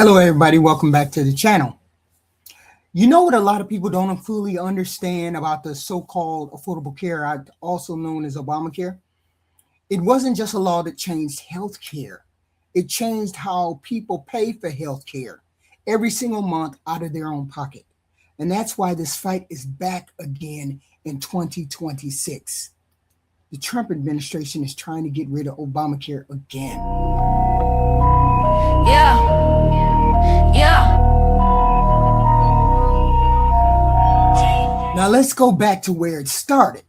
Hello, everybody. Welcome back to the channel. You know what a lot of people don't fully understand about the so-called Affordable Care Act, also known as Obamacare? It wasn't just a law that changed health care. It changed how people pay for health care every single month out of their own pocket. And that's why this fight is back again in 2026. The Trump administration is trying to get rid of Obamacare again. Yeah. Now let's go back to where it started.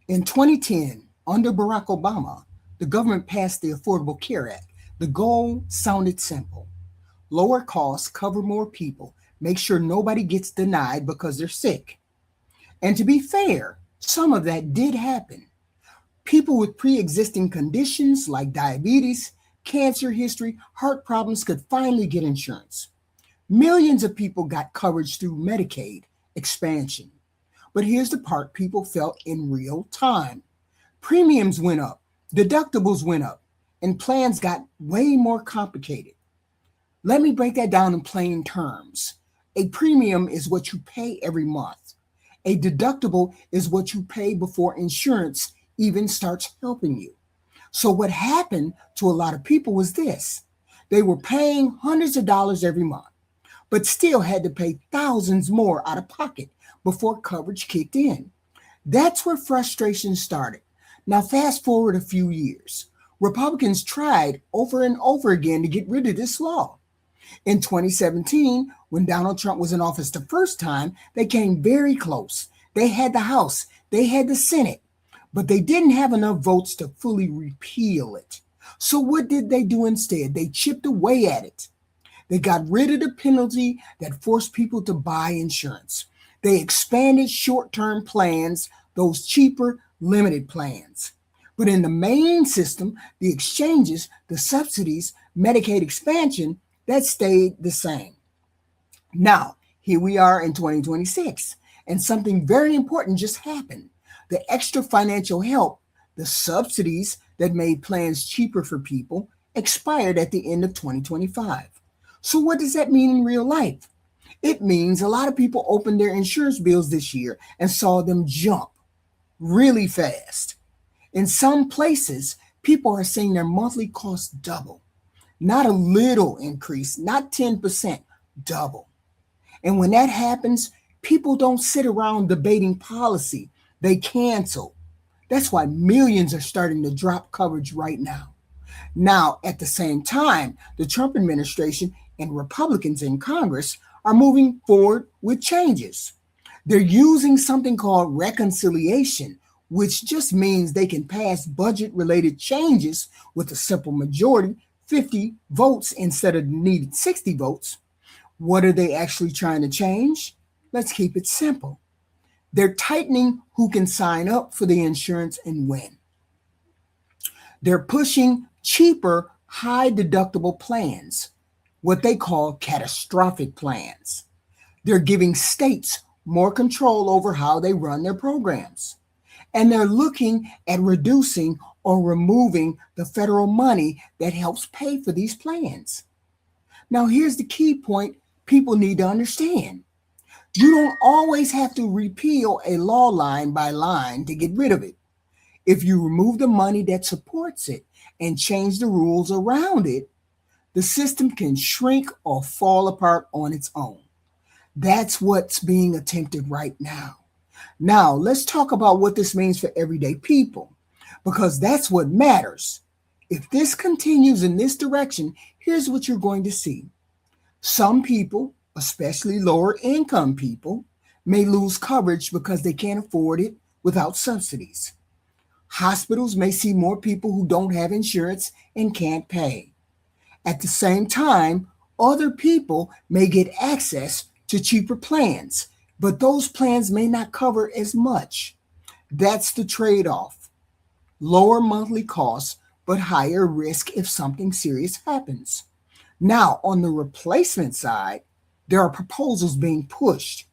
In 2010, under Barack Obama, the government passed the Affordable Care Act. The goal sounded simple: lower costs, cover more people, make sure nobody gets denied because they're sick. And to be fair, some of that did happen. People with pre-existing conditions like diabetes, cancer history, heart problems could finally get insurance. Millions of people got coverage through Medicaid expansion. But here's the part people felt in real time. Premiums went up, deductibles went up, and plans got way more complicated. Let me break that down in plain terms. A premium is what you pay every month. A deductible is what you pay before insurance even starts helping you. So what happened to a lot of people was this: they were paying hundreds of dollars every month, but still had to pay thousands more out of pocket before coverage kicked in. That's where frustration started. Now, fast forward a few years. Republicans tried over and over again to get rid of this law. In 2017, when Donald Trump was in office the first time, they came very close. They had the House, they had the Senate, but they didn't have enough votes to fully repeal it. So what did they do instead? They chipped away at it. They got rid of the penalty that forced people to buy insurance. They expanded short-term plans, those cheaper, limited plans. But in the main system, the exchanges, the subsidies, Medicaid expansion, that stayed the same. Now, here we are in 2026, and something very important just happened. The extra financial help, the subsidies that made plans cheaper for people, expired at the end of 2025. So what does that mean in real life? It means a lot of people opened their insurance bills this year and saw them jump really fast. In some places, people are seeing their monthly costs double. Not a little increase, not 10%, double. And when that happens, people don't sit around debating policy. They cancel. That's why millions are starting to drop coverage right now. Now, at the same time, the Trump administration and Republicans in Congress are moving forward with changes. They're using something called reconciliation, which just means they can pass budget-related changes with a simple majority, 50 votes instead of needed 60 votes. What are they actually trying to change? Let's keep it simple. They're tightening who can sign up for the insurance and when. They're pushing cheaper, high-deductible plans, what they call catastrophic plans. They're giving states more control over how they run their programs. And they're looking at reducing or removing the federal money that helps pay for these plans. Now, here's the key point people need to understand. You don't always have to repeal a law line by line to get rid of it. If you remove the money that supports it and change the rules around it, the system can shrink or fall apart on its own. That's what's being attempted right now. Now, let's talk about what this means for everyday people, because that's what matters. If this continues in this direction, here's what you're going to see. Some people, especially lower income people, may lose coverage because they can't afford it without subsidies. Hospitals may see more people who don't have insurance and can't pay. At the same time, other people may get access to cheaper plans, but those plans may not cover as much. That's the trade-off. Lower monthly costs, but higher risk if something serious happens. Now, on the replacement side, there are proposals being pushed.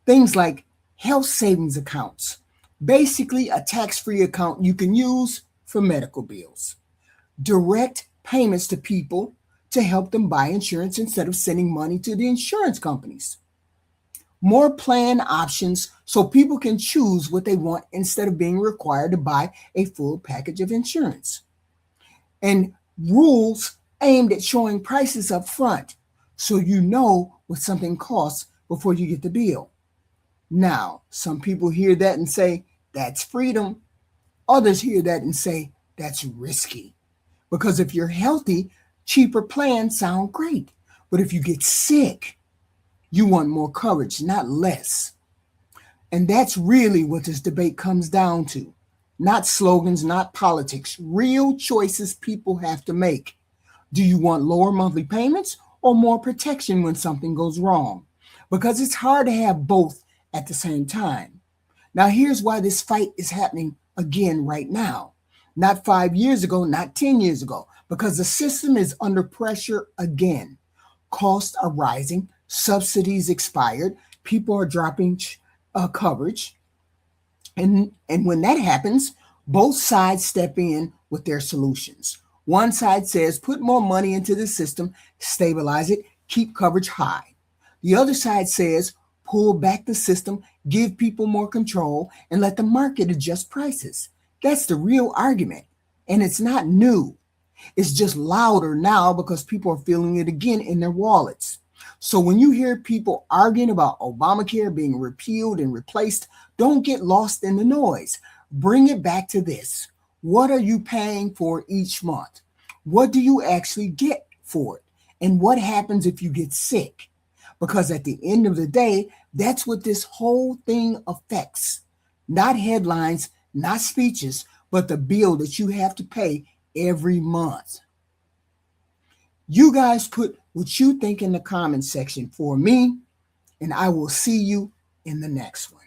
Things like health savings accounts, basically a tax-free account you can use for medical bills. Direct payments to people to help them buy insurance instead of sending money to the insurance companies. More plan options so people can choose what they want instead of being required to buy a full package of insurance. And rules aimed at showing prices up front so you know what something costs before you get the bill. Now, some people hear that and say, that's freedom. Others hear that and say, that's risky. Because if you're healthy, cheaper plans sound great. But if you get sick, you want more coverage, not less. And that's really what this debate comes down to. Not slogans, not politics, real choices people have to make. Do you want lower monthly payments or more protection when something goes wrong? Because it's hard to have both at the same time. Now, here's why this fight is happening again right now. Not 5 years ago, not 10 years ago, because the system is under pressure again. Costs are rising, subsidies expired, people are dropping coverage. And when that happens, both sides step in with their solutions. One side says, put more money into the system, stabilize it, keep coverage high. The other side says, pull back the system, give people more control, and let the market adjust prices. That's the real argument. And it's not new. It's just louder now because people are feeling it again in their wallets. So when you hear people arguing about Obamacare being repealed and replaced, don't get lost in the noise. Bring it back to this. What are you paying for each month? What do you actually get for it? And what happens if you get sick? Because at the end of the day, that's what this whole thing affects. Not headlines, not speeches, but the bill that you have to pay every month. You guys put what you think in the comments section for me, and I will see you in the next one.